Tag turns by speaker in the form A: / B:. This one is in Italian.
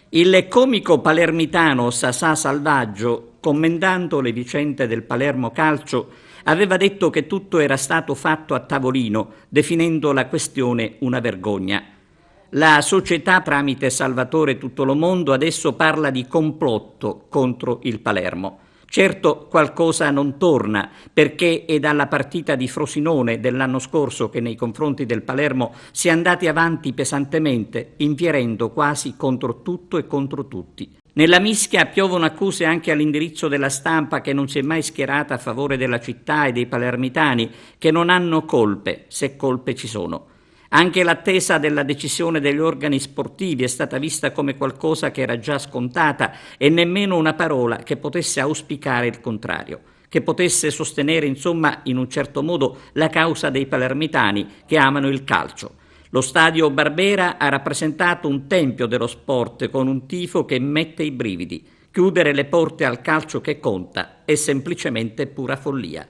A: Il comico palermitano Sasà Salvaggio, commentando le vicende del Palermo Calcio, aveva detto che tutto era stato fatto a tavolino, definendo la questione una vergogna. La società, tramite Salvatore Tuttolomondo, adesso parla di complotto contro il Palermo. Certo, qualcosa non torna, perché è dalla partita di Frosinone dell'anno scorso che nei confronti del Palermo si è andati avanti pesantemente, infierendo quasi contro tutto e contro tutti. Nella mischia piovono accuse anche all'indirizzo della stampa, che non si è mai schierata a favore della città e dei palermitani, che non hanno colpe, se colpe ci sono. Anche l'attesa della decisione degli organi sportivi è stata vista come qualcosa che era già scontata, e nemmeno una parola che potesse auspicare il contrario, che potesse sostenere, insomma, in un certo modo la causa dei palermitani che amano il calcio. Lo stadio Barbera ha rappresentato un tempio dello sport, con un tifo che mette i brividi. Chiudere le porte al calcio che conta è semplicemente pura follia.